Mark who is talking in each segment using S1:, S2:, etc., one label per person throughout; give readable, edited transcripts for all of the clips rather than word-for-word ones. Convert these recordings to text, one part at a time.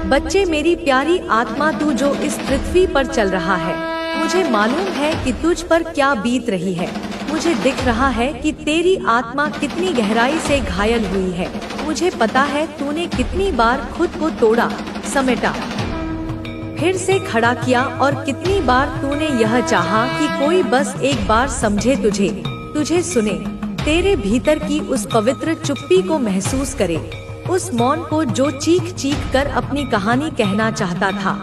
S1: बच्चे मेरी प्यारी आत्मा, तू जो इस पृथ्वी पर चल रहा है, मुझे मालूम है कि तुझ पर क्या बीत रही है। मुझे दिख रहा है कि तेरी आत्मा कितनी गहराई से घायल हुई है। मुझे पता है तूने कितनी बार खुद को तोड़ा, समेटा, फिर से खड़ा किया, और कितनी बार तूने यह चाहा कि कोई बस एक बार समझे तुझे सुने, तेरे भीतर की उस पवित्र चुप्पी को महसूस करे, उस मौन को जो चीख चीख कर अपनी कहानी कहना चाहता था,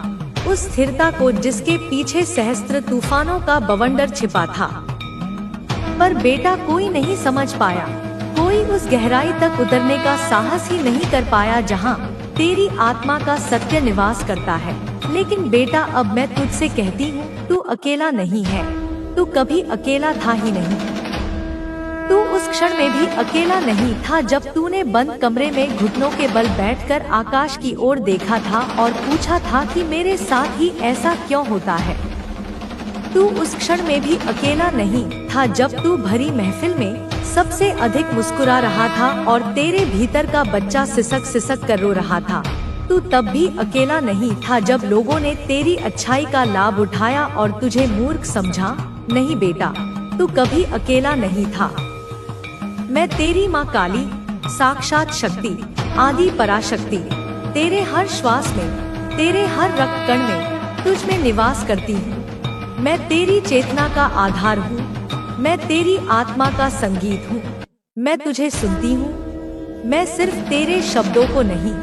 S1: उस स्थिरता को जिसके पीछे सहस्त्र तूफानों का बवंडर छिपा था। पर बेटा कोई नहीं समझ पाया, कोई उस गहराई तक उतरने का साहस ही नहीं कर पाया जहाँ तेरी आत्मा का सत्य निवास करता है। लेकिन बेटा अब मैं तुझसे कहती हूँ, तू अकेला नहीं है, तू कभी अकेला था ही नहीं। तू उस क्षण में भी अकेला नहीं था जब तूने बंद कमरे में घुटनों के बल बैठकर आकाश की ओर देखा था और पूछा था कि मेरे साथ ही ऐसा क्यों होता है। तू उस क्षण में भी अकेला नहीं था जब तू भरी महफिल में सबसे अधिक मुस्कुरा रहा था और तेरे भीतर का बच्चा सिसक सिसक कर रो रहा था। तू तब भी अकेला नहीं था जब लोगों ने तेरी अच्छाई का लाभ उठाया और तुझे मूर्ख समझा। नहीं बेटा, तू कभी अकेला नहीं था। मैं तेरी माँ काली, साक्षात शक्ति, आदि पराशक्ति, तेरे हर श्वास में, तेरे हर रक्त कण में तुझ में निवास करती हूँ। मैं तेरी चेतना का आधार हूँ, मैं तेरी आत्मा का संगीत हूँ। मैं तुझे सुनती हूँ, मैं सिर्फ तेरे शब्दों को नहीं,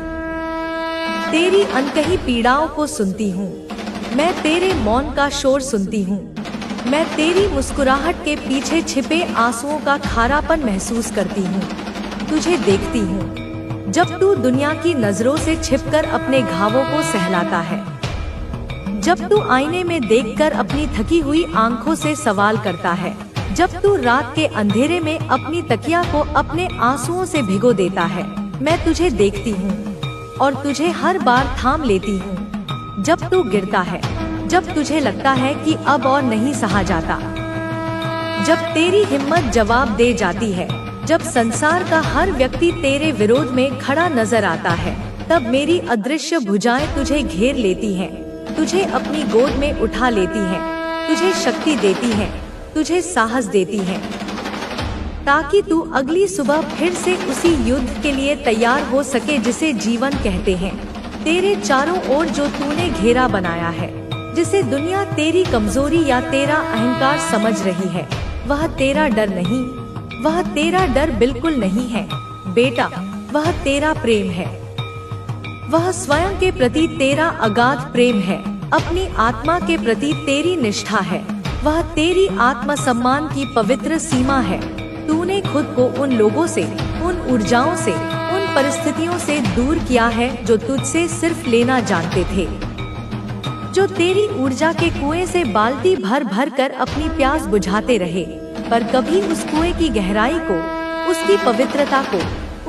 S1: तेरी अनकही पीड़ाओं को सुनती हूँ। मैं तेरे मौन का शोर सुनती हूँ, मैं तेरी मुस्कुराहट के पीछे छिपे आंसुओं का खारापन महसूस करती हूँ। तुझे देखती हूँ जब तू दुनिया की नजरों से छिपकर अपने घावों को सहलाता है, जब तू आईने में देखकर अपनी थकी हुई आंखों से सवाल करता है, जब तू रात के अंधेरे में अपनी तकिया को अपने आंसुओं से भिगो देता है। मैं तुझे देखती हूँ और तुझे हर बार थाम लेती हूँ जब तू गिरता है, जब तुझे लगता है कि अब और नहीं सहा जाता, जब तेरी हिम्मत जवाब दे जाती है, जब संसार का हर व्यक्ति तेरे विरोध में खड़ा नजर आता है, तब मेरी अदृश्य भुजाएं तुझे घेर लेती हैं, तुझे अपनी गोद में उठा लेती हैं, तुझे शक्ति देती हैं, तुझे साहस देती हैं, ताकि तू अगली सुबह फिर से उसी युद्ध के लिए तैयार हो सके जिसे जीवन कहते हैं। तेरे चारों ओर जो तूने घेरा बनाया है, जिसे दुनिया तेरी कमजोरी या तेरा अहंकार समझ रही है, वह तेरा डर नहीं, वह तेरा डर बिल्कुल नहीं है बेटा, वह तेरा प्रेम है। वह स्वयं के प्रति तेरा अगाध प्रेम है, अपनी आत्मा के प्रति तेरी निष्ठा है, वह तेरी आत्मसम्मान की पवित्र सीमा है। तूने खुद को उन लोगों से, उन ऊर्जाओं से, उन परिस्थितियों से दूर किया है जो तुझसे सिर्फ लेना जानते थे, जो तेरी ऊर्जा के कुएं से बाल्टी भर भर कर अपनी प्यास बुझाते रहे, पर कभी उस कुएं की गहराई को, उसकी पवित्रता को,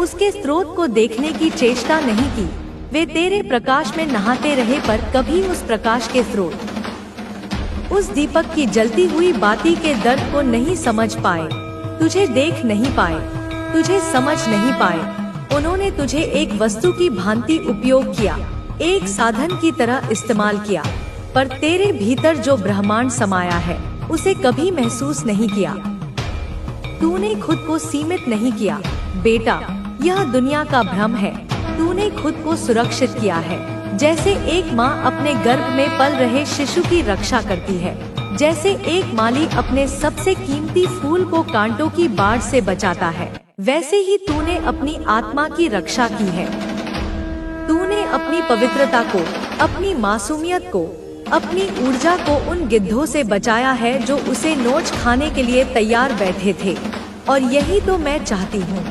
S1: उसके स्रोत को देखने की चेष्टा नहीं की। वे तेरे प्रकाश में नहाते रहे पर कभी उस प्रकाश के स्रोत, उस दीपक की जलती हुई बाती के दर्द को नहीं समझ पाए, तुझे देख नहीं पाए, तुझे समझ नहीं पाए। उन्होंने तुझे एक वस्तु की भांति उपयोग किया, एक साधन की तरह इस्तेमाल किया, पर तेरे भीतर जो ब्रह्मांड समाया है उसे कभी महसूस नहीं किया। तूने खुद को सीमित नहीं किया बेटा, यह दुनिया का भ्रम है। तूने खुद को सुरक्षित किया है, जैसे एक माँ अपने गर्भ में पल रहे शिशु की रक्षा करती है, जैसे एक माली अपने सबसे कीमती फूल को कांटों की बाढ़ से बचाता है, वैसे ही तूने अपनी आत्मा की रक्षा की है। तूने अपनी पवित्रता को, अपनी मासूमियत को, अपनी ऊर्जा को उन गिद्धों से बचाया है जो उसे नोच खाने के लिए तैयार बैठे थे। और यही तो मैं चाहती हूँ,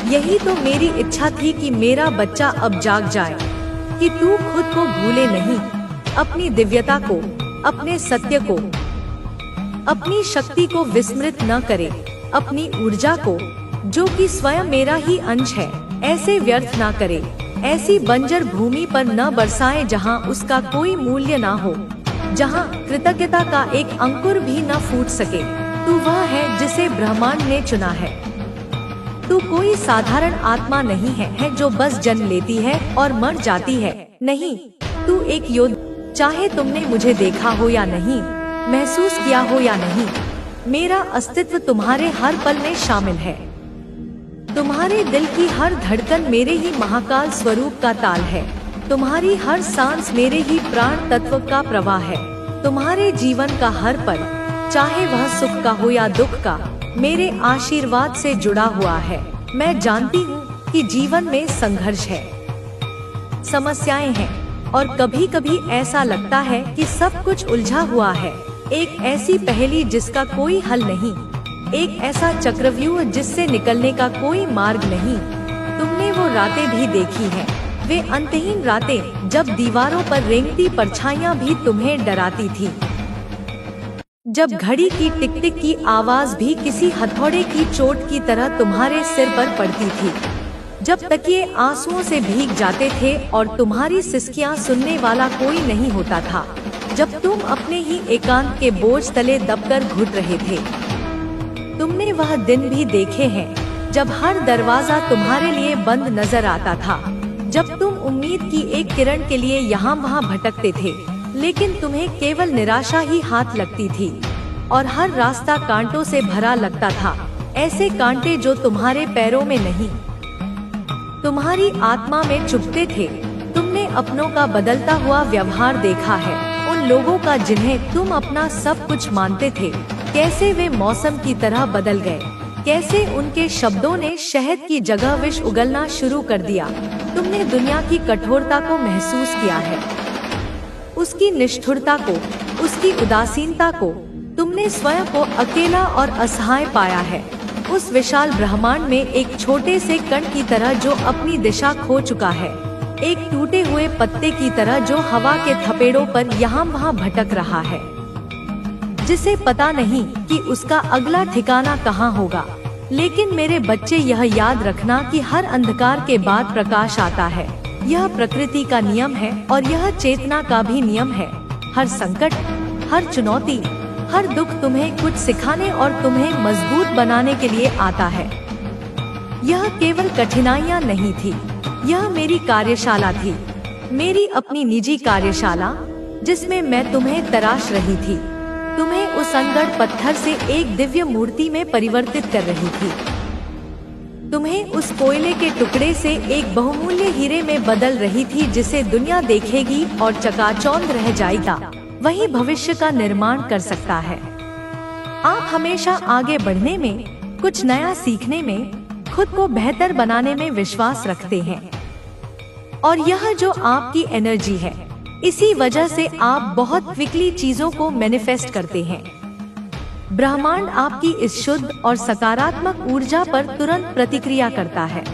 S1: यही तो मेरी इच्छा थी कि मेरा बच्चा अब जाग जाए, कि तू खुद को भूले नहीं, अपनी दिव्यता को, अपने सत्य को, अपनी शक्ति को विस्मृत न करे, अपनी ऊर्जा को जो कि स्वयं मेरा ही अंश है, ऐसे व्यर्थ ना करे, ऐसी बंजर भूमि पर न बरसाए जहाँ उसका कोई मूल्य ना हो, जहाँ कृतज्ञता का एक अंकुर भी न फूट सके। तू वह है जिसे ब्रह्मांड ने चुना है। तू कोई साधारण आत्मा नहीं है जो बस जन्म लेती है और मर जाती है। नहीं, तू एक योद्धा। चाहे तुमने मुझे देखा हो या नहीं, महसूस किया हो या नहीं, मेरा अस्तित्व तुम्हारे हर पल में शामिल है। तुम्हारे दिल की हर धड़कन मेरे ही महाकाल स्वरूप का ताल है। तुम्हारी हर सांस मेरे ही प्राण तत्व का प्रवाह है। तुम्हारे जीवन का हर पल, चाहे वह सुख का हो या दुख का, मेरे आशीर्वाद से जुड़ा हुआ है। मैं जानती हूँ कि जीवन में संघर्ष है, समस्याएं हैं, और कभी कभी ऐसा लगता है कि सब कुछ उलझा हुआ है। एक ऐसी पहेली जिसका कोई हल नहीं, एक ऐसा चक्रव्यूह जिससे निकलने का कोई मार्ग नहीं। तुमने वो रातें भी देखी हैं, वे अंतहीन रातें जब दीवारों पर रेंगती परछाइयां भी तुम्हें डराती थी, जब घड़ी की टिक टिक की आवाज भी किसी हथौड़े की चोट की तरह तुम्हारे सिर पर पड़ती थी, जब तकिए आंसुओं से भीग जाते थे और तुम्हारी सिसकियां सुनने वाला कोई नहीं होता था, जब तुम अपने ही एकांत के बोझ तले दबकर घुट रहे थे। तुमने वह दिन भी देखे हैं जब हर दरवाजा तुम्हारे लिए बंद नजर आता था, जब तुम उम्मीद की एक किरण के लिए यहाँ वहाँ भटकते थे, लेकिन तुम्हें केवल निराशा ही हाथ लगती थी और हर रास्ता कांटों से भरा लगता था, ऐसे कांटे जो तुम्हारे पैरों में नहीं, तुम्हारी आत्मा में चुभते थे। तुमने अपनों का बदलता हुआ व्यवहार देखा है, उन लोगों का जिन्हें तुम अपना सब कुछ मानते थे, कैसे वे मौसम की तरह बदल गए, कैसे उनके शब्दों ने शहद की जगह विष उगलना शुरू कर दिया। तुमने दुनिया की कठोरता को महसूस किया है, उसकी निष्ठुरता को, उसकी उदासीनता को। तुमने स्वयं को अकेला और असहाय पाया है, उस विशाल ब्रह्मांड में एक छोटे से कण की तरह जो अपनी दिशा खो चुका है, एक टूटे हुए पत्ते की तरह जो हवा के थपेड़ों पर यहाँ वहाँ भटक रहा है, जिसे पता नहीं कि उसका अगला ठिकाना कहाँ होगा। लेकिन मेरे बच्चे, यह याद रखना कि हर अंधकार के बाद प्रकाश आता है। यह प्रकृति का नियम है और यह चेतना का भी नियम है। हर संकट, हर चुनौती, हर दुख तुम्हें कुछ सिखाने और तुम्हें मजबूत बनाने के लिए आता है। यह केवल कठिनाइयाँ नहीं थी, यह मेरी कार्यशाला थी, मेरी अपनी निजी कार्यशाला, जिसमें मैं तुम्हें तराश रही थी, तुम्हें उस अंगड़ पत्थर से एक दिव्य मूर्ति में परिवर्तित कर रही थी, तुम्हें उस कोयले के टुकड़े से एक बहुमूल्य हीरे में बदल रही थी जिसे दुनिया देखेगी और चकाचौंध रह जाएगा। वही भविष्य का निर्माण कर सकता है। आप हमेशा आगे बढ़ने में, कुछ नया सीखने में, खुद को बेहतर बनाने में विश्वास रखते हैं, और यह जो आपकी एनर्जी है, इसी वजह से आप बहुत क्विकली चीजों को मैनिफेस्ट करते हैं। ब्रह्मांड आपकी इस शुद्ध और सकारात्मक ऊर्जा पर तुरंत प्रतिक्रिया करता है।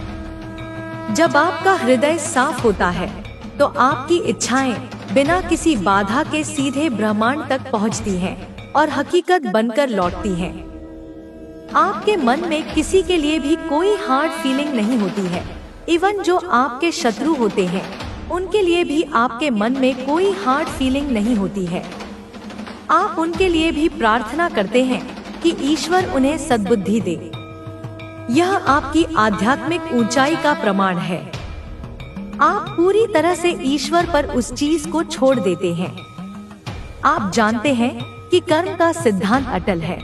S1: जब आपका हृदय साफ होता है, तो आपकी इच्छाएं बिना किसी बाधा के सीधे ब्रह्मांड तक पहुंचती हैं और हकीकत बनकर लौटती हैं। आपके मन में किसी के लिए भी कोई हार्ड फीलिंग नहीं होती है। इवन जो आपके शत्रु होते हैं, उनके लिए भी आपके मन में कोई हार्ड फीलिंग नहीं होती है। आप उनके लिए भी प्रार्थना करते हैं कि ईश्वर उन्हें सद्बुद्धि दे। यह आपकी आध्यात्मिक ऊंचाई का प्रमाण है। आप पूरी तरह से ईश्वर पर उस चीज को छोड़ देते हैं। आप जानते हैं कि कर्म का सिद्धांत अटल है,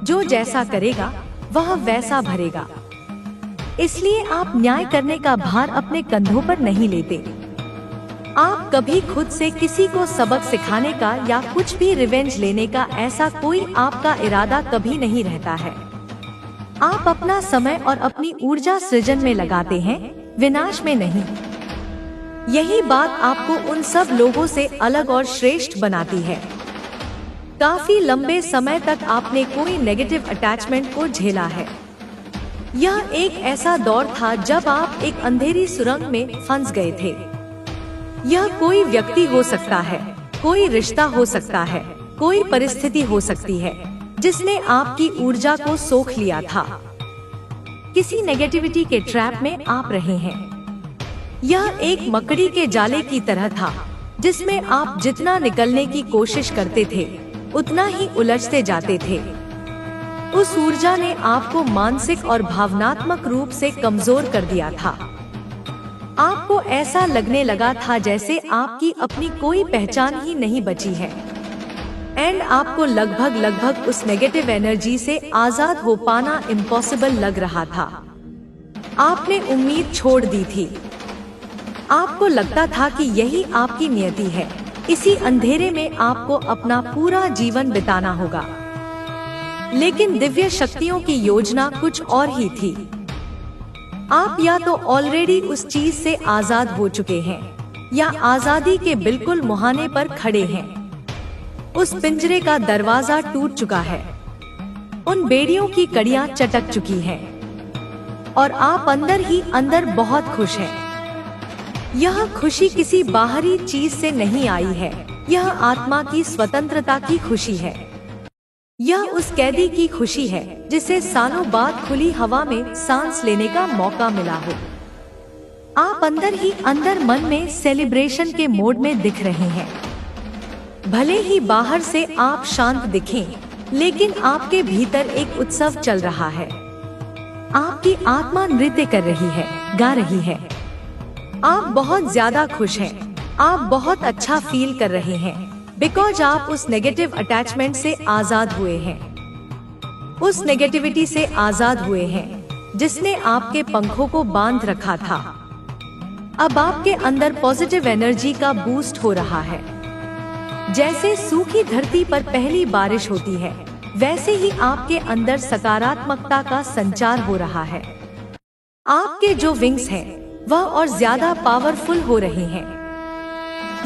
S1: जो जैसा करेगा वह वैसा भरेगा। इसलिए आप न्याय करने का भार अपने कंधों पर नहीं लेते। आप कभी खुद से किसी को सबक सिखाने का या कुछ भी रिवेंज लेने का ऐसा कोई आपका इरादा कभी नहीं रहता है। आप अपना समय और अपनी ऊर्जा सृजन में लगाते हैं, विनाश में नहीं। यही बात आपको उन सब लोगों से अलग और श्रेष्ठ बनाती है। काफी लंबे समय तक आपने कोई नेगेटिव अटैचमेंट को झेला है। यह एक ऐसा दौर था जब आप एक अंधेरी सुरंग में फंस गए थे। यह कोई व्यक्ति हो सकता है, कोई रिश्ता हो सकता है, कोई परिस्थिति हो सकती है जिसने आपकी ऊर्जा को सोख लिया था। किसी नेगेटिविटी के ट्रैप में आप रहे हैं। यह एक मकड़ी के जाले की तरह था जिसमें आप जितना निकलने की कोशिश करते थे, उतना ही उलझते जाते थे। उस ऊर्जा ने आपको मानसिक और भावनात्मक रूप से कमजोर कर दिया था। आपको ऐसा लगने लगा था जैसे आपकी अपनी कोई पहचान ही नहीं बची है। एंड आपको लगभग उस नेगेटिव एनर्जी से आजाद हो पाना इम्पॉसिबल लग रहा था। आपने उम्मीद छोड़ दी थी। आपको लगता था कि यही आपकी नियति है, इसी अंधेरे में आपको अपना पूरा जीवन बिताना होगा। लेकिन दिव्य शक्तियों की योजना कुछ और ही थी। आप या तो ऑलरेडी उस चीज से आजाद हो चुके हैं या आजादी के बिल्कुल मुहाने पर खड़े हैं। उस पिंजरे का दरवाजा टूट चुका है, उन बेड़ियों की कड़ियां चटक चुकी हैं और आप अंदर ही अंदर बहुत खुश हैं। यह खुशी किसी बाहरी चीज से नहीं आई है, यह आत्मा की स्वतंत्रता की खुशी है। यह उस कैदी की खुशी है जिसे सालों बाद खुली हवा में सांस लेने का मौका मिला हो। आप अंदर ही अंदर मन में सेलिब्रेशन के मोड में दिख रहे हैं। भले ही बाहर से आप शांत दिखें, लेकिन आपके भीतर एक उत्सव चल रहा है। आपकी आत्मा नृत्य कर रही है, गा रही है। आप बहुत ज्यादा खुश हैं। आप बहुत अच्छा फील कर रहे हैं बिकॉज आप उस नेगेटिव अटैचमेंट से आजाद हुए हैं, उस नेगेटिविटी से आजाद हुए हैं जिसने आपके पंखों को बांध रखा था। अब आपके अंदर पॉजिटिव एनर्जी का बूस्ट हो रहा है। जैसे सूखी धरती पर पहली बारिश होती है, वैसे ही आपके अंदर सकारात्मकता का संचार हो रहा है। आपके जो विंग्स हैं, वह और ज्यादा पावरफुल हो रहे हैं।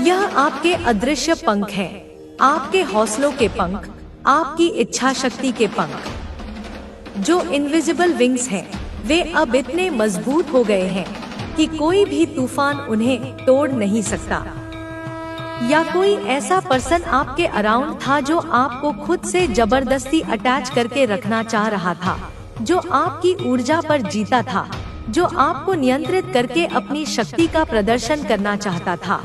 S1: यह आपके अदृश्य पंख हैं, आपके हौसलों के पंख, आपकी इच्छा शक्ति के पंख। जो इनविजिबल विंग्स हैं, वे अब इतने मजबूत हो गए हैं कि कोई भी तूफान उन्हें तोड़ नहीं सकता। या कोई ऐसा पर्सन आपके अराउंड था जो आपको खुद से जबरदस्ती अटैच करके रखना चाह रहा था, जो आपकी ऊर्जा पर जीता था, जो आपको नियंत्रित करके अपनी शक्ति का प्रदर्शन करना चाहता था।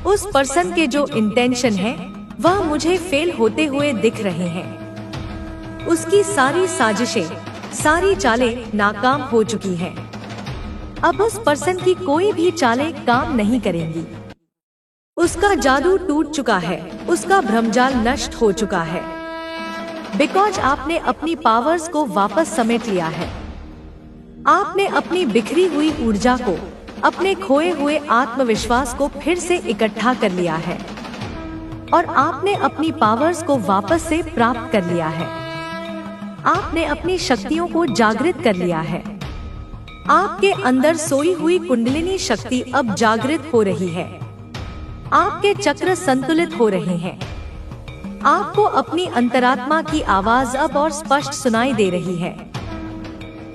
S1: उस पर्सन के जो इंटेंशन है, वह मुझे फेल होते हुए दिख रहे हैं। उसकी सारी साजिशें, सारी चालें नाकाम हो चुकी हैं। अब उस पर्सन की कोई भी चालें काम नहीं करेंगी। उसका जादू टूट चुका है, उसका भ्रमजाल नष्ट हो चुका है। बिकॉज आपने अपनी पावर्स को वापस समेट लिया है। आपने अपनी बिखरी हुई ऊर्जा को, अपने खोए हुए आत्मविश्वास को फिर से इकट्ठा कर लिया है और आपने अपनी पावर्स को वापस से प्राप्त कर लिया है। आपने अपनी शक्तियों को जागृत कर लिया है। आपके अंदर सोई हुई कुंडलिनी शक्ति अब जागृत हो रही है। आपके चक्र संतुलित हो रहे हैं। आपको अपनी अंतरात्मा की आवाज अब और स्पष्ट सुनाई दे रही है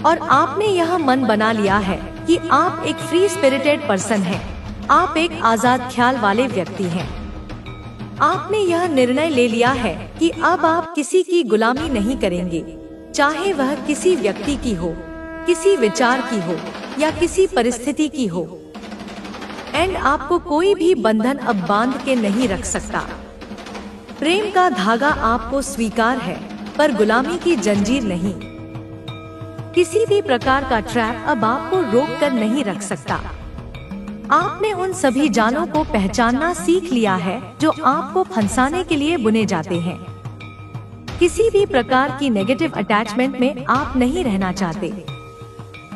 S1: और आपने यह मन बना लिया है कि आप एक फ्री स्पिरिटेड पर्सन हैं। आप एक आजाद ख्याल वाले व्यक्ति हैं। आपने यह निर्णय ले लिया है कि अब आप किसी की गुलामी नहीं करेंगे, चाहे वह किसी व्यक्ति की हो, किसी विचार की हो या किसी परिस्थिति की हो। एंड आपको कोई भी बंधन अब बांध के नहीं रख सकता। प्रेम का धागा आपको स्वीकार है, पर गुलामी की जंजीर नहीं। किसी भी प्रकार का ट्रैप अब आपको रोक कर नहीं रख सकता। आपने उन सभी जालों को पहचानना सीख लिया है जो आपको फंसाने के लिए बुने जाते हैं। किसी भी प्रकार की नेगेटिव अटैचमेंट में आप नहीं रहना चाहते।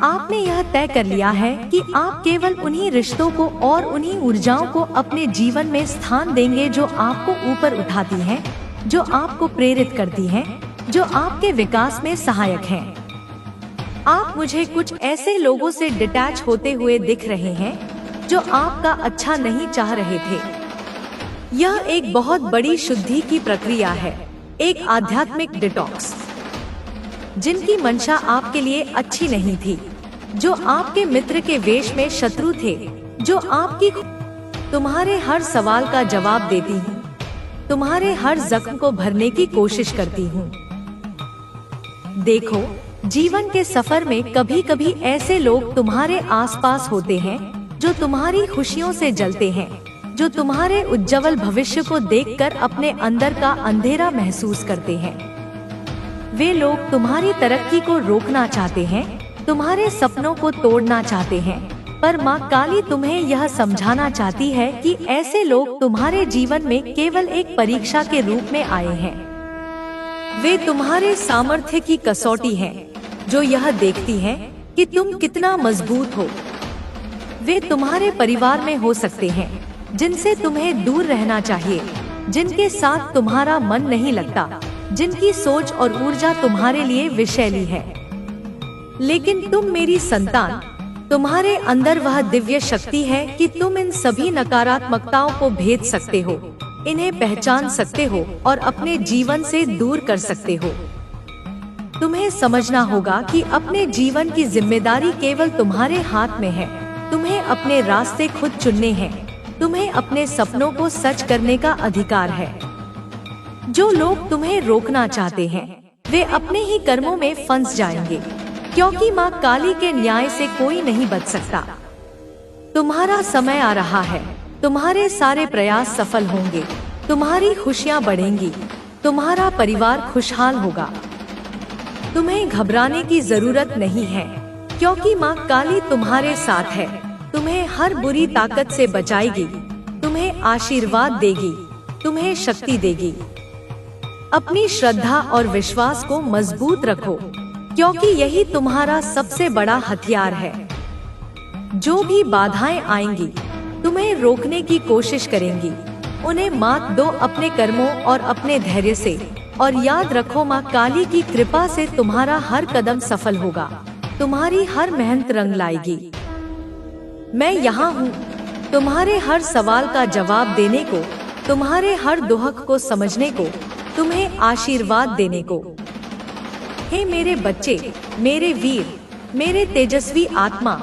S1: आपने यह तय कर लिया है कि आप केवल उन्हीं रिश्तों को और उन्हीं ऊर्जाओं को अपने जीवन में स्थान देंगे जो आपको ऊपर उठाती हैं, जो आपको प्रेरित करती हैं, जो आपके विकास में सहायक हैं। आप मुझे कुछ ऐसे लोगों से डिटैच होते हुए दिख रहे हैं जो आपका अच्छा नहीं चाह रहे थे। यह एक बहुत बड़ी शुद्धि की प्रक्रिया है, एक आध्यात्मिक डिटॉक्स। जिनकी मंशा आपके लिए अच्छी नहीं थी, जो आपके मित्र के वेश में शत्रु थे, जो आपकी तुम्हारे हर सवाल का जवाब देती हूँ, तुम्हारे हर जख्म को भरने की कोशिश करती हूँ। देखो, जीवन के सफर में कभी कभी ऐसे लोग तुम्हारे आसपास होते हैं जो तुम्हारी खुशियों से जलते हैं, जो तुम्हारे उज्जवल भविष्य को देखकर अपने अंदर का अंधेरा महसूस करते हैं। वे लोग तुम्हारी तरक्की को रोकना चाहते हैं, तुम्हारे सपनों को तोड़ना चाहते हैं, पर माँ काली तुम्हें यह समझाना चाहती है कि ऐसे लोग तुम्हारे जीवन में केवल एक परीक्षा के रूप में आए हैं। वे तुम्हारे सामर्थ्य की कसौटी हैं, जो यह देखती है कि तुम कितना मजबूत हो। वे तुम्हारे परिवार में हो सकते हैं, जिनसे तुम्हें दूर रहना चाहिए, जिनके साथ तुम्हारा मन नहीं लगता, जिनकी सोच और ऊर्जा तुम्हारे लिए विषैली है। लेकिन तुम मेरी संतान, तुम्हारे अंदर वह दिव्य शक्ति है कि तुम इन सभी नकारात्मकताओं को भेद सकते हो, इन्हें पहचान सकते हो और अपने जीवन से दूर कर सकते हो। तुम्हें समझना होगा कि अपने जीवन की जिम्मेदारी केवल तुम्हारे हाथ में है। तुम्हें अपने रास्ते खुद चुनने हैं। तुम्हें अपने सपनों को सच करने का अधिकार है। जो लोग तुम्हें रोकना चाहते हैं, वे अपने ही कर्मों में फंस जाएंगे, क्योंकि माँ काली के न्याय से कोई नहीं बच सकता। तुम्हारा समय आ रहा है। तुम्हारे सारे प्रयास सफल होंगे। तुम्हारी खुशियाँ बढ़ेंगी। तुम्हारा परिवार खुशहाल होगा। तुम्हें घबराने की जरूरत नहीं है, क्योंकि माँ काली तुम्हारे साथ है। तुम्हें हर बुरी ताकत से बचाएगी, तुम्हें आशीर्वाद देगी, तुम्हें शक्ति देगी। अपनी श्रद्धा और विश्वास को मजबूत रखो, क्योंकि यही तुम्हारा सबसे बड़ा हथियार है। जो भी बाधाएं आएंगी, तुम्हें रोकने की कोशिश करेंगी, उन्हें मात दो अपने कर्मों और अपने धैर्य से। और याद रखो, माँ काली की कृपा से तुम्हारा हर कदम सफल होगा। तुम्हारी हर मेहनत रंग लाएगी। मैं यहाँ हूँ, तुम्हारे हर सवाल का जवाब देने को, तुम्हारे हर दुख को समझने को, तुम्हें आशीर्वाद देने को। हे मेरे बच्चे, मेरे वीर, मेरे तेजस्वी आत्मा,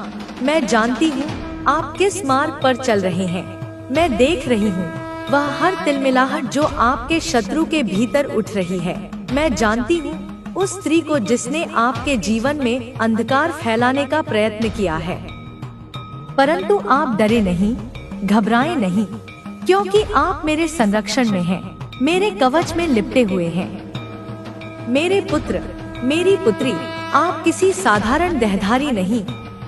S1: मैं जानती हूँ आप किस मार्ग पर चल रहे हैं। मैं देख रही हूँ वह हर तिलमिलाहट जो आपके शत्रु के भीतर उठ रही है। मैं जानती हूँ उस स्त्री को जिसने आपके जीवन में अंधकार फैलाने का प्रयत्न किया है। परंतु आप डरे नहीं, घबराएं नहीं, क्योंकि आप मेरे संरक्षण में हैं, मेरे कवच में लिपटे हुए हैं। मेरे पुत्र, मेरी पुत्री, आप किसी साधारण देहधारी नहीं,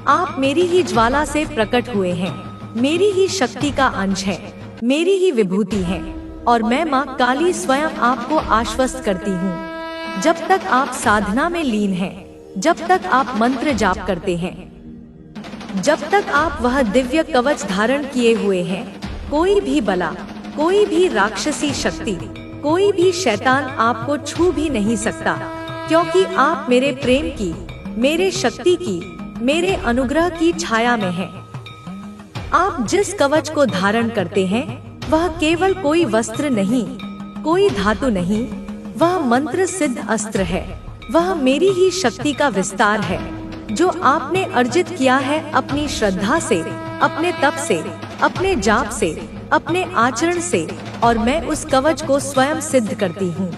S1: आप मेरी ही ज्वाला से प्रकट हुए हैं, मेरी ही शक्ति का अंश है, मेरी ही विभूति है। और मैं माँ काली स्वयं आपको आश्वस्त करती हूँ। जब तक आप साधना में लीन हैं, जब तक आप मंत्र जाप करते हैं, जब तक आप वह दिव्य कवच धारण किए हुए हैं, कोई भी बला, कोई भी राक्षसी शक्ति, कोई भी शैतान आपको छू भी नहीं सकता, क्योंकि आप मेरे प्रेम की, मेरे शक्ति की, मेरे अनुग्रह की छाया में हैं। आप जिस कवच को धारण करते हैं, वह केवल कोई वस्त्र नहीं, कोई धातु नहीं, वह मंत्र सिद्ध अस्त्र है। वह मेरी ही शक्ति का विस्तार है, जो आपने अर्जित किया है अपनी श्रद्धा से, अपने तप से, अपने जाप से, अपने आचरण से। और मैं उस कवच को स्वयं सिद्ध करती हूँ।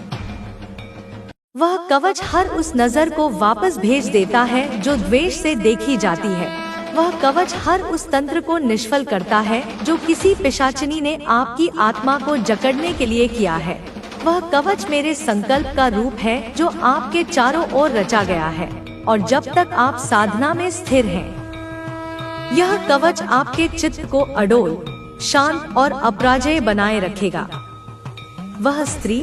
S1: वह कवच हर उस नजर को वापस भेज देता है जो द्वेष से देखी जाती है। वह कवच हर उस तंत्र को निष्फल करता है जो किसी पिशाचिनी ने आपकी आत्मा को जकड़ने के लिए किया है। वह कवच मेरे संकल्प का रूप है जो आपके चारों ओर रचा गया है। और जब तक आप साधना में स्थिर हैं, यह कवच आपके चित्त को अडोल, शांत और अपराजेय बनाए रखेगा। वह स्त्री,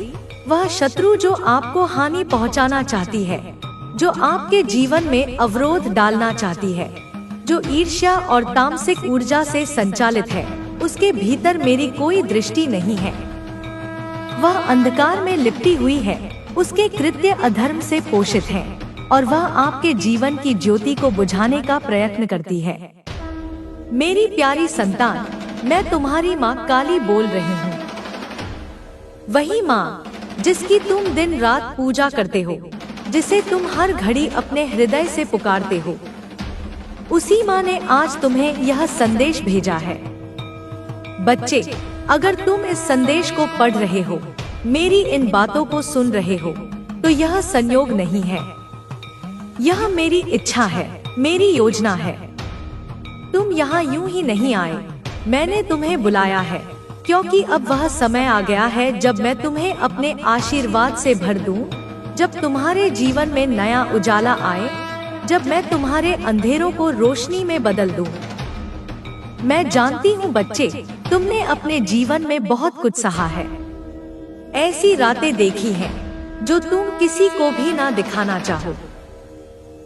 S1: वह शत्रु जो आपको हानि पहुंचाना चाहती है, जो आपके जीवन में अवरोध डालना चाहती है, जो ईर्ष्या और तामसिक ऊर्जा से संचालित है, उसके भीतर मेरी कोई दृष्टि नहीं है। वह अंधकार में लिपटी हुई है, उसके कृत्य अधर्म से पोषित हैं, और वह आपके जीवन की ज्योति को बुझाने का प्रयत्न करती है। मेरी प्यारी संतान, मैं तुम्हारी माँ काली बोल रही हूँ। वही माँ जिसकी तुम दिन रात पूजा करते हो, जिसे तुम हर घड़ी अपने हृदय से पुकारते हो, उसी माँ ने आज तुम्हें यह संदेश भेजा है। बच्चे, अगर तुम इस संदेश को पढ़ रहे हो, मेरी इन बातों को सुन रहे हो, तो यह संयोग नहीं है, यह मेरी इच्छा है, मेरी योजना है। तुम यहाँ यूं ही नहीं आए, मैंने तुम्हें बुलाया है, क्योंकि अब वह समय आ गया है जब मैं तुम्हें अपने आशीर्वाद से भर दूं, जब तुम्हारे जीवन में नया उजाला आए, जब मैं तुम्हारे अंधेरों को रोशनी में बदल दूं। मैं जानती हूँ बच्चे, तुमने अपने जीवन में बहुत कुछ सहा है। ऐसी रातें देखी हैं जो तुम किसी को भी ना दिखाना चाहो।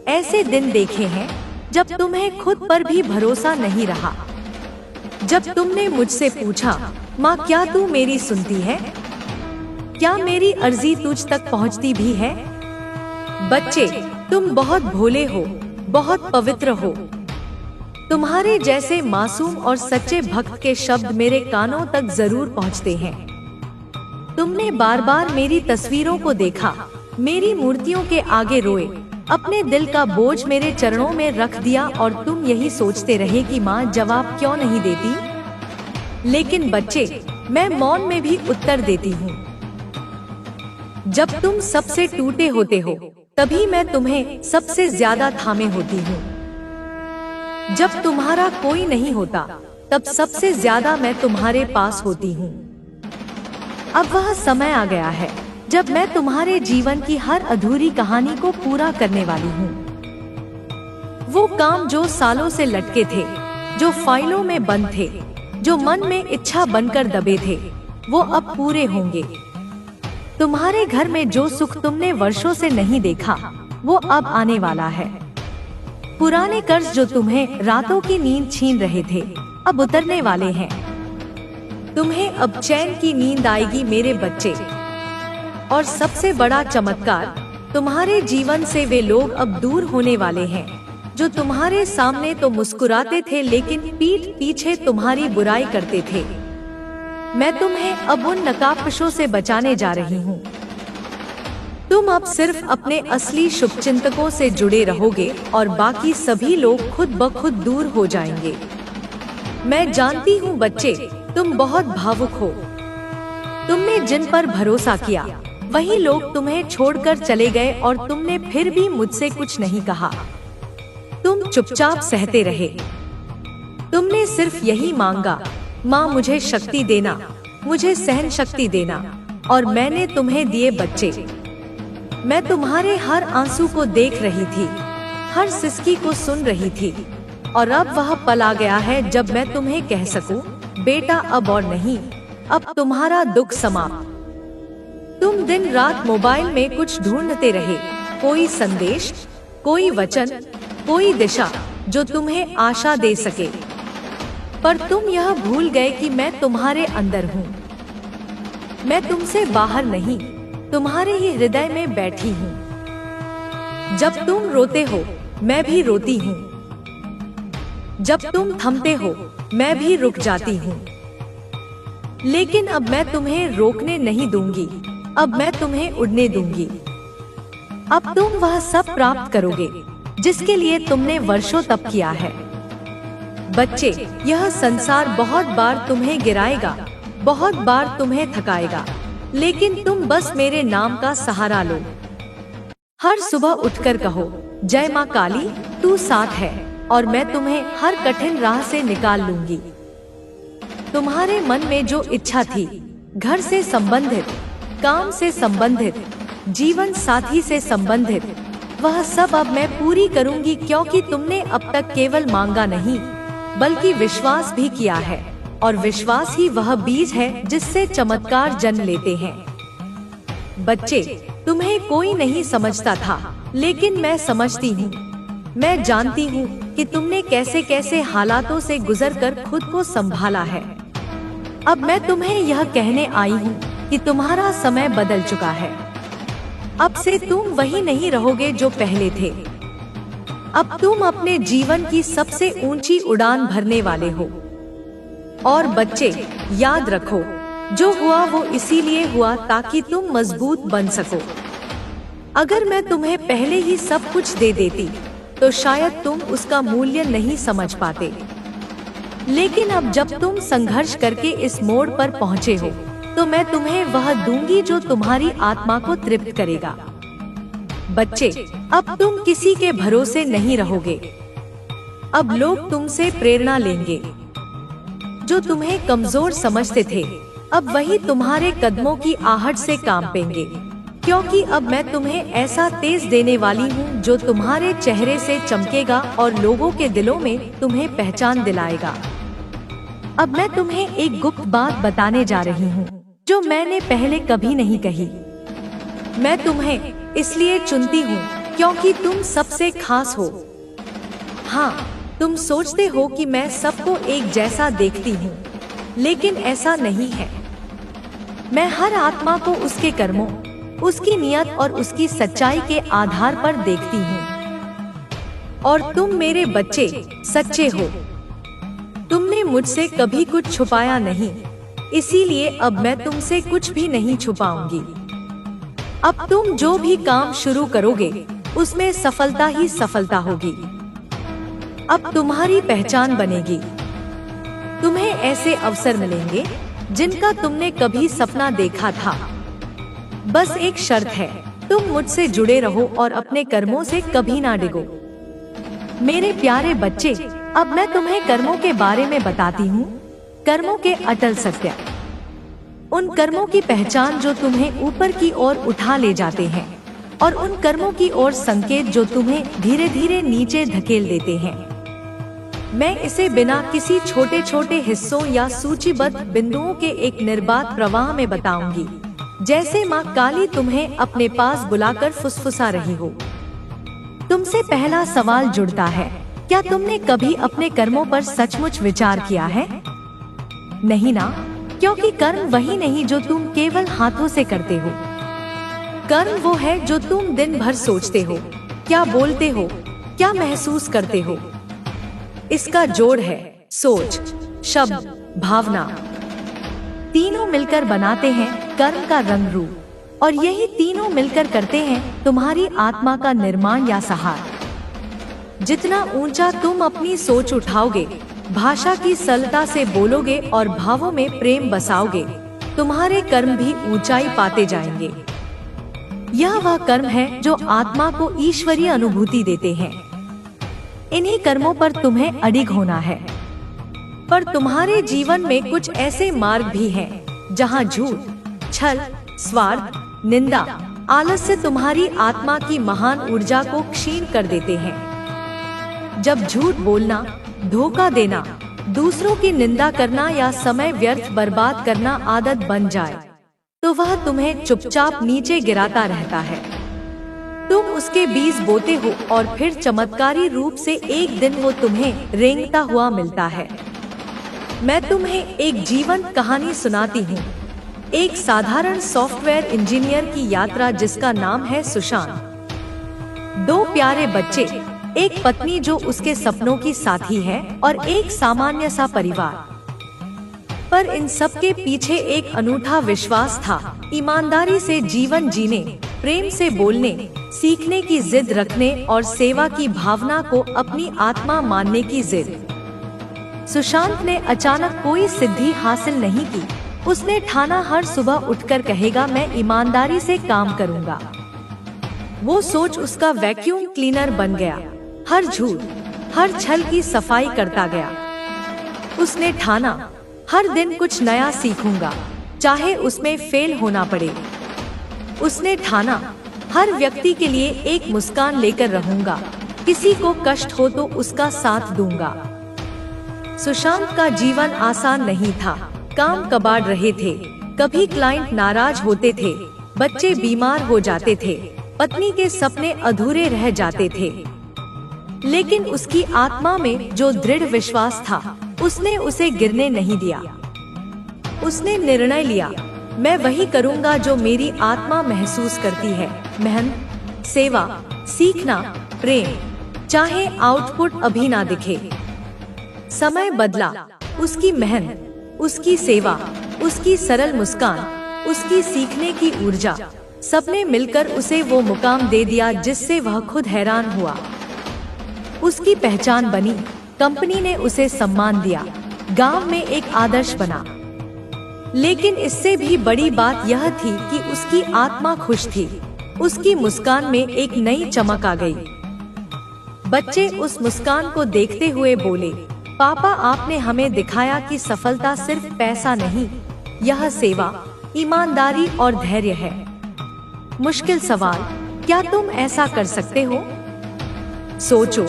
S1: ऐसे दिन देखे हैं जब तुम्हें खुद पर भी भरोसा नहीं रहा। जब तुमने मुझसे पूछा, माँ क्या तू मेरी सुनती है? क्या मेरी अर्जी तुझ तक पहुँचती भी है? बच्चे, तुम बहुत भोले हो, बहुत पवित्र हो। तुम्हारे जैसे मासूम और सच्चे भक्त के शब्द मेरे कानों तक जरूर पहुँचते हैं। तुमने बार बार मेरी तस्वीरों को देखा, मेरी मूर्तियों के आगे रोए, अपने दिल का बोझ मेरे चरणों में रख दिया और तुम यही सोचते रहे कि माँ जवाब क्यों नहीं देती। लेकिन बच्चे, मैं मौन में भी उत्तर देती हूँ। जब तुम सबसे टूटे होते हो तभी मैं तुम्हें सबसे ज्यादा थामे होती हूँ। जब तुम्हारा कोई नहीं होता तब सबसे ज्यादा मैं तुम्हारे पास होती हूँ। अब वह समय आ गया है जब मैं तुम्हारे जीवन की हर अधूरी कहानी को पूरा करने वाली हूँ। वो काम जो सालों से लटके थे, जो फाइलों में बंद थे, जो मन में इच्छा बनकर दबे थे, वो अब पूरे होंगे। तुम्हारे घर में जो सुख तुमने वर्षों से नहीं देखा, वो अब आने वाला है। पुराने कर्ज जो तुम्हें रातों की नींद छीन रहे थे, अब उतरने वाले हैं। तुम्हें अब चैन की नींद आएगी मेरे बच्चे। और सबसे बड़ा चमत्कार, तुम्हारे जीवन से वे लोग अब दूर होने वाले हैं जो तुम्हारे सामने तो मुस्कुराते थे लेकिन पीठ पीछे तुम्हारी बुराई करते थे। मैं तुम्हें अब उन नकाबपोशों से बचाने जा रही हूँ। तुम अब सिर्फ अपने असली शुभचिंतकों से जुड़े रहोगे और बाकी सभी लोग खुद ब खुद दूर हो जाएंगे। मैं जानती हूँ बच्चे, तुम बहुत भावुक हो। तुमने जिन पर भरोसा किया वही लोग तुम्हें छोड़कर चले गए और तुमने फिर भी मुझसे कुछ नहीं कहा। तुम चुपचाप सहते रहे। तुमने सिर्फ यही मांगा, माँ मुझे शक्ति देना, मुझे सहन शक्ति देना, और मैंने तुम्हें दिए बच्चे। मैं तुम्हारे हर आंसू को देख रही थी, हर सिसकी को सुन रही थी, और अब वह पल आ गया है जब मैं तुम्हें कह सकूं, बेटा अब और नहीं, अब तुम्हारा दुख समाप्त। तुम दिन रात मोबाइल में कुछ ढूंढते रहे, कोई संदेश, कोई वचन, कोई दिशा जो तुम्हें आशा दे सके, पर तुम यह भूल गए कि मैं तुम्हारे अंदर हूँ। मैं तुमसे बाहर नहीं, तुम्हारे ही हृदय में बैठी हूँ। जब तुम रोते हो मैं भी रोती हूँ, जब तुम थमते हो मैं भी रुक जाती हूँ। लेकिन अब मैं तुम्हें रोकने नहीं दूंगी, अब मैं तुम्हें उड़ने दूंगी। अब तुम वह सब प्राप्त करोगे जिसके लिए तुमने वर्षों तप किया है। बच्चे, यह संसार बहुत बार तुम्हें गिराएगा, बहुत बार तुम्हें थकाएगा, लेकिन तुम बस मेरे नाम का सहारा लो। हर सुबह उठकर कहो, जय माँ काली, तू साथ है और मैं तुम्हें हर कठिन राह से निकाल लूंगी। तुम्हारे मन में जो इच्छा थी, घर से संबंधित, काम से संबंधित, जीवन साथी से संबंधित, वह सब अब मैं पूरी करूंगी, क्योंकि तुमने अब तक केवल मांगा नहीं बल्कि विश्वास भी किया है, और विश्वास ही वह बीज है जिससे चमत्कार जन्म लेते हैं। बच्चे, तुम्हें कोई नहीं समझता था, लेकिन मैं समझती हूँ। मैं जानती हूँ कि तुमने कैसे कैसे हालातों से गुजरकर खुद को संभाला है। अब मैं तुम्हें यह कहने आई हूँ कि तुम्हारा समय बदल चुका है। अब से तुम वही नहीं रहोगे जो पहले थे। अब तुम अपने जीवन की सबसे ऊंची उड़ान भरने वाले हो। और बच्चे, याद रखो, जो हुआ वो इसीलिए हुआ ताकि तुम मजबूत बन सको। अगर मैं तुम्हें पहले ही सब कुछ दे देती तो शायद तुम उसका मूल्य नहीं समझ पाते। लेकिन अब जब तुम संघर्ष करके इस मोड़ पर पहुँचे हो तो मैं तुम्हें वह दूंगी जो तुम्हारी आत्मा को तृप्त करेगा। बच्चे, अब तुम किसी के भरोसे नहीं रहोगे। अब लोग तुमसे प्रेरणा लेंगे। जो तुम्हें कमजोर समझते थे, अब वही तुम्हारे कदमों की आहट से कांपेंगे, क्योंकि अब मैं तुम्हें ऐसा तेज देने वाली हूँ जो तुम्हारे चेहरे से चमकेगा और लोगों के दिलों में तुम्हें पहचान दिलाएगा। अब मैं तुम्हें एक गुप्त बात बताने जा रही हूँ जो मैंने पहले कभी नहीं कही। मैं तुम्हें इसलिए चुनती हूँ क्योंकि तुम सबसे खास हो। हाँ, तुम सोचते हो कि मैं सबको एक जैसा देखती हूँ, लेकिन ऐसा नहीं है। मैं हर आत्मा को उसके कर्मों, उसकी नियत और उसकी सच्चाई के आधार पर देखती हूँ। और तुम मेरे बच्चे सच्चे हो। तुमने मुझसे कभी कुछ छुपाया नहीं, इसीलिए अब मैं तुमसे कुछ भी नहीं छुपाऊंगी। अब तुम जो भी काम शुरू करोगे उसमें सफलता ही सफलता होगी। अब तुम्हारी पहचान बनेगी। तुम्हें ऐसे अवसर मिलेंगे जिनका तुमने कभी सपना देखा था। बस एक शर्त है, तुम मुझसे जुड़े रहो और अपने कर्मों से कभी ना डिगो। मेरे प्यारे बच्चे, अब मैं तुम्हें कर्मों के बारे में बताती हूँ। कर्मों के अटल सत्य, उन कर्मों की पहचान जो तुम्हें ऊपर की ओर उठा ले जाते हैं, और उन कर्मों की ओर संकेत जो तुम्हें धीरे धीरे नीचे धकेल देते हैं। मैं इसे बिना किसी छोटे छोटे हिस्सों या सूचीबद्ध बिंदुओं के एक निर्बाध प्रवाह में बताऊंगी, जैसे माँ काली तुम्हें अपने पास बुलाकर फुसफुसा रही हो। तुमसे पहला सवाल जुड़ता है, क्या तुमने कभी अपने कर्मों पर सचमुच विचार किया है? नहीं ना, क्योंकि कर्म वही नहीं जो तुम केवल हाथों से करते हो। कर्म वो है जो तुम दिन भर सोचते हो, क्या बोलते हो, क्या महसूस करते हो। इसका जोड़ है सोच, शब्द, भावना। तीनों मिलकर बनाते हैं कर्म का रंग रूप, और यही तीनों मिलकर करते हैं तुम्हारी आत्मा का निर्माण या सहार। जितना ऊंचा तुम अपनी सोच उठाओगे, भाषा की सरलता से बोलोगे और भावों में प्रेम बसाओगे, तुम्हारे कर्म भी ऊंचाई पाते जाएंगे। यह वह कर्म है जो आत्मा को ईश्वरीय अनुभूति देते हैं। इन्हीं कर्मों पर तुम्हें अडिग होना है। पर तुम्हारे जीवन में कुछ ऐसे मार्ग भी हैं जहां झूठ, छल, स्वार्थ, निंदा, आलस्य तुम्हारी आत्मा की महान ऊर्जा को क्षीण कर देते हैं। जब झूठ बोलना, धोखा देना, दूसरों की निंदा करना या समय व्यर्थ बर्बाद करना आदत बन जाए, तो वह तुम्हें चुपचाप नीचे गिराता रहता है। तुम उसके बीज बोते हो और फिर चमत्कारी रूप से एक दिन वो तुम्हें रेंगता हुआ मिलता है। मैं तुम्हें एक जीवंत कहानी सुनाती हूँ, एक साधारण सॉफ्टवेयर इंजीनियर की यात्रा जिसका नाम है सुशांत। दो प्यारे बच्चे, एक पत्नी जो उसके सपनों की साथी है और एक सामान्य सा परिवार। पर इन सब के पीछे एक अनूठा विश्वास था, ईमानदारी से जीवन जीने, प्रेम से बोलने, सीखने की जिद रखने और सेवा की भावना को अपनी आत्मा मानने की जिद। सुशांत ने अचानक कोई सिद्धि हासिल नहीं की। उसने ठाना हर सुबह उठकर कहेगा, मैं ईमानदारी से काम करूंगा। वो सोच उसका वैक्यूम क्लीनर बन गया। हर झूठ, हर छल की सफाई करता गया। उसने ठाना, हर दिन कुछ नया सीखूंगा, चाहे उसमें फेल होना पड़े। उसने ठाना, हर व्यक्ति के लिए एक मुस्कान लेकर रहूंगा, किसी को कष्ट हो तो उसका साथ दूंगा। सुशांत का जीवन आसान नहीं था। काम कबाड़ रहे थे, कभी क्लाइंट नाराज होते थे, बच्चे बीमार हो जाते थे, पत्नी के सपने अधूरे रह जाते थे। लेकिन उसकी आत्मा में जो दृढ़ विश्वास था, उसने उसे गिरने नहीं दिया। उसने निर्णय लिया, मैं वही करूंगा जो मेरी आत्मा महसूस करती है। मेहनत, सेवा, सीखना, प्रेम, चाहे आउटपुट अभी ना दिखे। समय बदला। उसकी मेहनत, उसकी सेवा, उसकी सरल मुस्कान, उसकी सीखने की ऊर्जा, सबने मिलकर उसे वो मुकाम दे दिया जिससे वह खुद हैरान हुआ। उसकी पहचान बनी, कंपनी ने उसे सम्मान दिया, गांव में एक आदर्श बना। लेकिन इससे भी बड़ी बात यह थी कि उसकी आत्मा खुश थी। उसकी मुस्कान में एक नई चमक आ गई। बच्चे उस मुस्कान को देखते हुए बोले, पापा, आपने हमें दिखाया कि सफलता सिर्फ पैसा नहीं, यह सेवा, ईमानदारी और धैर्य है। मुश्किल सवाल, क्या तुम ऐसा कर सकते हो? सोचो,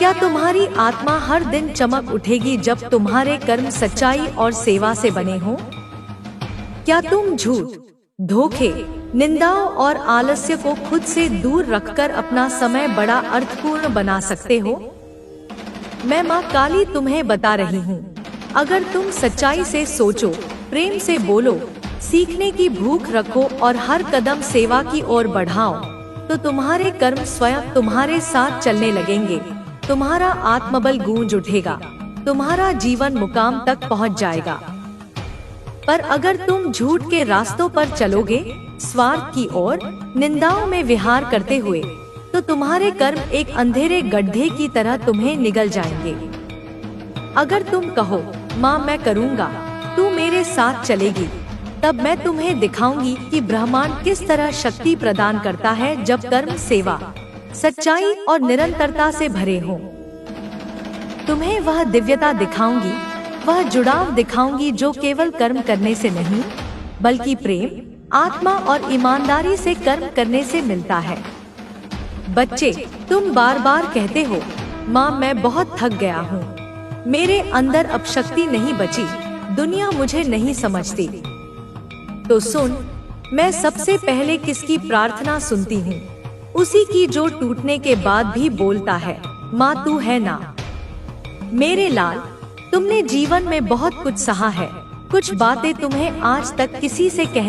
S1: क्या तुम्हारी आत्मा हर दिन चमक उठेगी जब तुम्हारे कर्म सच्चाई और सेवा से बने हों? क्या तुम झूठ, धोखे, निंदाओं और आलस्य को खुद से दूर रखकर अपना समय बड़ा अर्थपूर्ण बना सकते हो? मैं माँ काली तुम्हें बता रही हूँ, अगर तुम सच्चाई से सोचो, प्रेम से बोलो, सीखने की भूख रखो और हर कदम सेवा की ओर बढ़ाओ, तो तुम्हारे कर्म स्वयं तुम्हारे साथ चलने लगेंगे। तुम्हारा आत्मबल गूंज उठेगा, तुम्हारा जीवन मुकाम तक पहुँच जाएगा। पर अगर तुम झूठ के रास्तों पर चलोगे, स्वार्थ की ओर, निंदाओं में विहार करते हुए, तो तुम्हारे कर्म एक अंधेरे गड्ढे की तरह तुम्हें निगल जाएंगे। अगर तुम कहो, माँ मैं करूँगा, तू मेरे साथ चलेगी, तब मैं तुम्हें दिखाऊंगी कि ब्रह्मांड किस तरह शक्ति प्रदान करता है जब कर्म, सेवा, सच्चाई और निरंतरता से भरे हों। तुम्हें वह दिव्यता दिखाऊंगी, वह जुड़ाव दिखाऊंगी जो केवल कर्म करने से नहीं, बल्कि प्रेम, आत्मा और ईमानदारी से कर्म करने से मिलता है। बच्चे, तुम बार बार कहते हो, माँ मैं बहुत थक गया हूँ, मेरे अंदर अब शक्ति नहीं बची, दुनिया मुझे नहीं समझती। तो सुन, मैं सबसे पहले किसकी प्रार्थना सुनती हूँ? उसी की जो टूटने के बाद भी बोलता है, माँ तू है ना। मेरे लाल, तुमने जीवन में बहुत कुछ सहा है, कुछ बातें तुम्हें आज तक किसी से कहने